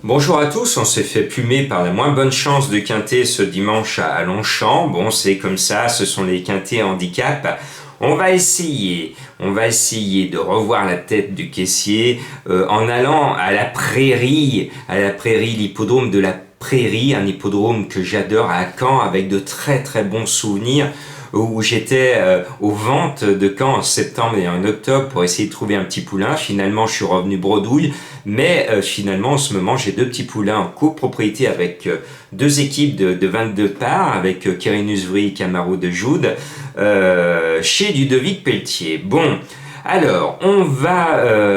Bonjour à tous, on s'est fait plumer par la moins bonne chance de quintet ce dimanche à Longchamp. Bon, c'est comme ça, ce sont les quintets handicap. On va essayer de revoir la tête du caissier en allant à la prairie, l'hippodrome de la prairie, un hippodrome que j'adore à Caen avec de très très bons souvenirs où j'étais aux ventes de Caen en septembre et en octobre pour essayer de trouver un petit poulain. Finalement, je suis revenu bredouille, mais finalement, en ce moment, j'ai deux petits poulains en copropriété avec deux équipes de 22 parts, avec Quirinus Vry et Camaro de Joude, chez Ludovic Pelletier. Bon, alors,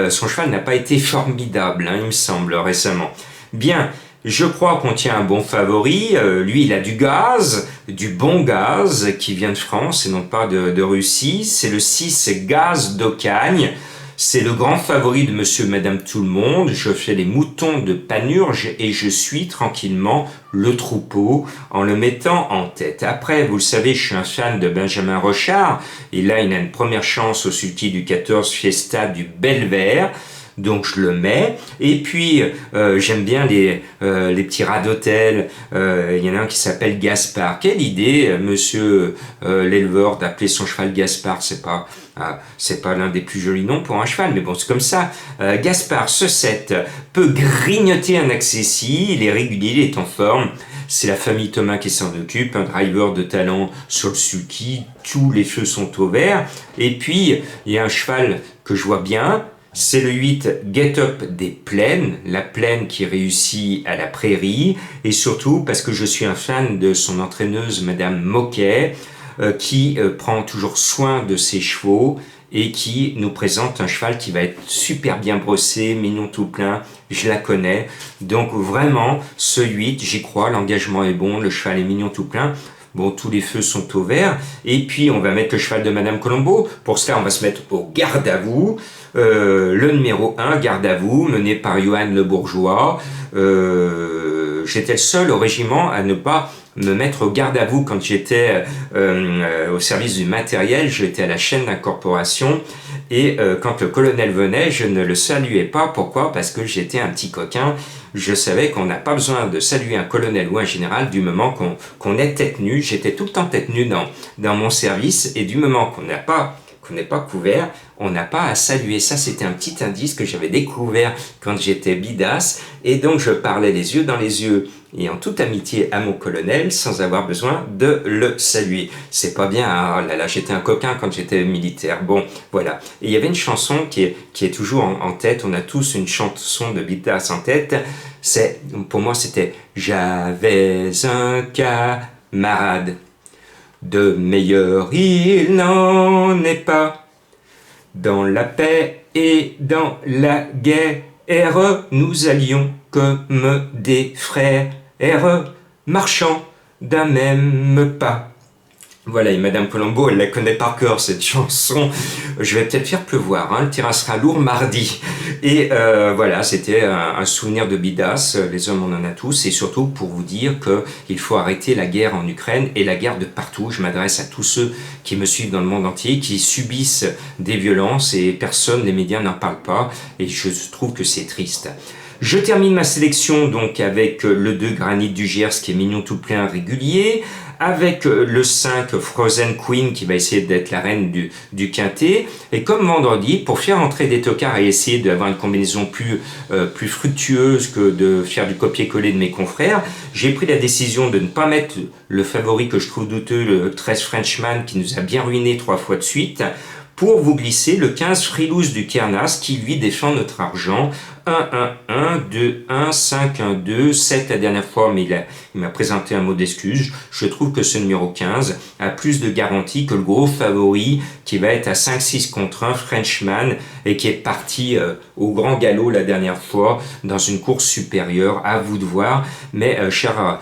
son cheval n'a pas été formidable, il me semble, récemment. Bien, je crois qu'on tient un bon favori. Lui, il a du gaz, du bon gaz, qui vient de France et non pas de Russie. C'est le 6 Gaz d'Ocagne. C'est le grand favori de monsieur et madame tout le monde. Je fais les moutons de Panurge et je suis tranquillement le troupeau en le mettant en tête. Après, vous le savez, je suis un fan de Benjamin Rochard. Et là, il a une première chance au sulky du 14 Fiesta du Belvert. Donc je le mets, et puis j'aime bien les petits rats d'hôtel. Il y en a un qui s'appelle Gaspard. Quelle idée, monsieur l'éleveur, d'appeler son cheval Gaspard. C'est pas l'un des plus jolis noms pour un cheval, mais bon, c'est comme ça. Gaspard, ce 7, peut grignoter un accessi, il est régulier, il est en forme. C'est la famille Thomas qui s'en occupe, un driver de talent sur le sulky, tous les feux sont au vert. Et puis, il y a un cheval que je vois bien, c'est le 8 Get Up des Plaines, la plaine qui réussit à la prairie, et surtout parce que je suis un fan de son entraîneuse Madame Moquet, qui prend toujours soin de ses chevaux et qui nous présente un cheval qui va être super bien brossé, mignon tout plein, je la connais. Donc vraiment, ce 8, j'y crois, l'engagement est bon, le cheval est mignon tout plein. Bon, tous les feux sont au vert. Et puis, on va mettre le cheval de Madame Colombo. Pour cela, on va se mettre au garde à vous. Le numéro 1, garde à vous, mené par Johan Le Bourgeois. J'étais le seul au régiment à ne pas me mettre au garde à vous quand j'étais au service du matériel. J'étais à la chaîne d'incorporation. Et quand le colonel venait, je ne le saluais pas. Pourquoi? Parce que j'étais un petit coquin. Je savais qu'on n'a pas besoin de saluer un colonel ou un général du moment qu'on est tête nue. J'étais tout le temps tête nue dans mon service, et du moment qu'on n'est pas couvert, on n'a pas à saluer. Ça, c'était un petit indice que j'avais découvert quand j'étais bidasse, et donc je parlais les yeux dans les yeux et en toute amitié à mon colonel sans avoir besoin de le saluer. C'est pas bien, hein? Oh là là, j'étais un coquin quand j'étais militaire. Bon, voilà. Et il y avait une chanson qui est toujours en tête. On a tous une chanson de bidasse en tête. Pour moi, c'était « J'avais un camarade, de meilleur il n'en est pas. Dans la paix et dans la guerre, nous allions comme des frères, marchant d'un même pas. » Voilà, et Madame Colombo, elle la connaît par cœur, cette chanson. Je vais peut-être faire pleuvoir, le terrain sera lourd mardi. Et voilà, c'était un souvenir de bidasse. Les hommes, on en a tous. Et surtout pour vous dire qu'il faut arrêter la guerre en Ukraine et la guerre de partout. Je m'adresse à tous ceux qui me suivent dans le monde entier, qui subissent des violences, et personne, les médias n'en parlent pas. Et je trouve que c'est triste. Je termine ma sélection donc avec le 2 Granit du Gers qui est mignon tout plein régulier, avec le 5 Frozen Queen qui va essayer d'être la reine du quintet, et comme vendredi, pour faire entrer des tocards et essayer d'avoir une combinaison plus fructueuse que de faire du copier-coller de mes confrères, j'ai pris la décision de ne pas mettre le favori que je trouve douteux, le 13 Frenchman qui nous a bien ruiné 3 fois de suite, pour vous glisser le 15 Frilous du Kernas qui lui défend notre argent. 1-1-1, 2-1, 5-1-2, 7 la dernière fois, mais il m'a présenté un mot d'excuse. Je trouve que ce numéro 15 a plus de garantie que le gros favori qui va être à 5-6 contre 1, Frenchman, et qui est parti au grand galop la dernière fois dans une course supérieure. À vous de voir. Mais cher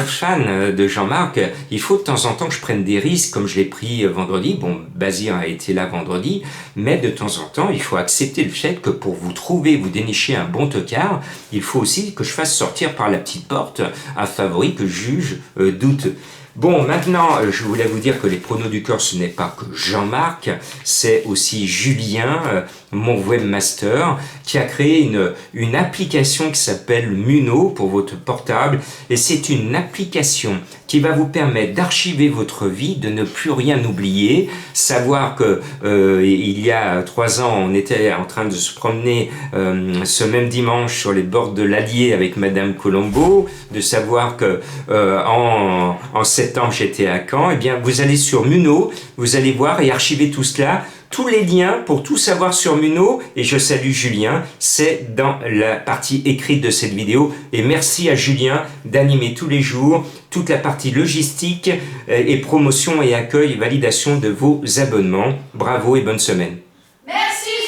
fan de Jean-Marc, il faut de temps en temps que je prenne des risques comme je l'ai pris vendredi. Bon, Bazir a été là vendredi, mais de temps en temps, il faut accepter le fait que pour vous dénicher un bon tocard, il faut aussi que je fasse sortir par la petite porte un favori que je juge douteux. Bon, maintenant, je voulais vous dire que les pronos du cœur, ce n'est pas que Jean-Marc, c'est aussi Julien, mon webmaster, qui a créé une application qui s'appelle Muno pour votre portable. Et c'est une application qui va vous permettre d'archiver votre vie, de ne plus rien oublier. Savoir que il y a 3 ans, on était en train de se promener ce même dimanche sur les bords de l'Allier avec Madame Colombo, de savoir que en septembre j'étais à Caen. Eh bien, vous allez sur Muno, vous allez voir et archiver tout cela. Tous les liens pour tout savoir sur Muno, et je salue Julien, c'est dans la partie écrite de cette vidéo. Et merci à Julien d'animer tous les jours toute la partie logistique et promotion et accueil et validation de vos abonnements. Bravo et bonne semaine. Merci.